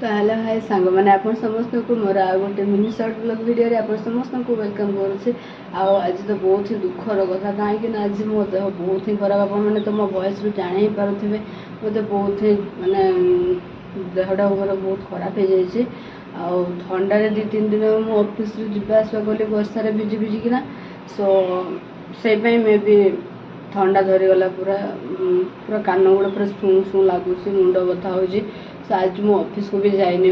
तो hello hi सांग मैंने आप समस्त को मोर आ गोटे मिनी सर्ट ब्लॉग वीडियो आप समस्त को वेलकम करुच्छे। आज तो बहुत ही दुखर कथा कहीं आज मो देह बहुत ही खराब आपने तो मो वॉइस रू जान ही पारे मत बहुत ही मानने देहटा मोर बहुत खराब हो जाए थंडारे 2-3 दिन मु ऑफिस जावास गली वर्षार भिजी भिजिकिना सो से मे भी थंडा धरीगला पूरा पूरा कान गुड़ा पूरा शू शू लगुच मुंड बथा हो आज मु ऑफिस को भी जाइनी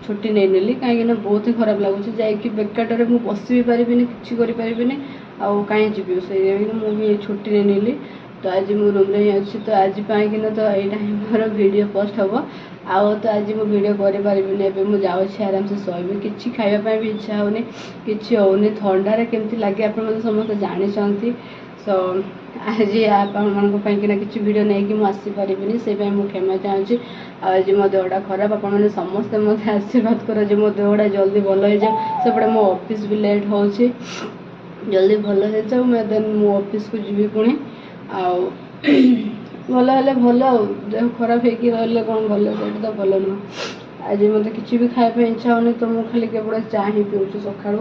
छुट्टी नहीं नेली कहीं बहुत ही खराब लगुच जाकि बेकारे मुझे बस भी पारि कि करें आउ कहीं जी से मुझे छुट्टी नहीं नेली तो आज मो रूम ही अच्छी तो आज पाइकिना तो यहाँ ही मोर वीडियो पोस्ट हम आउ तो आज मु वीडियो करें मुझे जाऊँगी आराम से शोबी कि खावाई भी इच्छा होनी कि होनी थंडारे केमती लगे आप समस्त जानते सो आज आपना किसी वीडियो नहीं कि आसपारि से क्षमा चाहूँगी आज मो देहटा खराब आप समस्ते मत आशीर्वाद कर जो मो देहटा जल्दी भल हो जाए सेपटे मो ऑफिस भी लेट हो जल्दी भल हो जाऊ मैं देन मो ऑफिस को जी पुणी भल हेल्ले भल देह खराब हो कौन भल से तो भल नुह आज मत कि भी खाया इच्छा होनी तो मुझे खाली केवल चा ही पीऊँ सका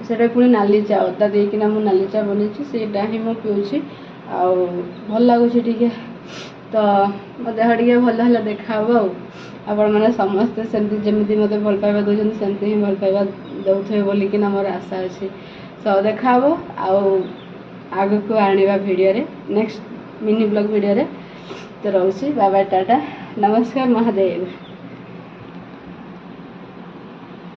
से पुणी नाली चा अदा देकिना मु नाली चा बनई से ही मु पीऊँ भल लगुच तो मो देह टे भल है देखा आपण मैंने समस्ते सेमती जमी मत भल पाइबा दौरान सेमती ही भल पाइबा दौथे बोलिकिना मोर आशा अच्छी सो देखा आग को आने वीडियो रे नेक्स्ट मिनी ब्लॉग वीडियो रे तो रोचे बाय बाय टाटा नमस्कार महादेव।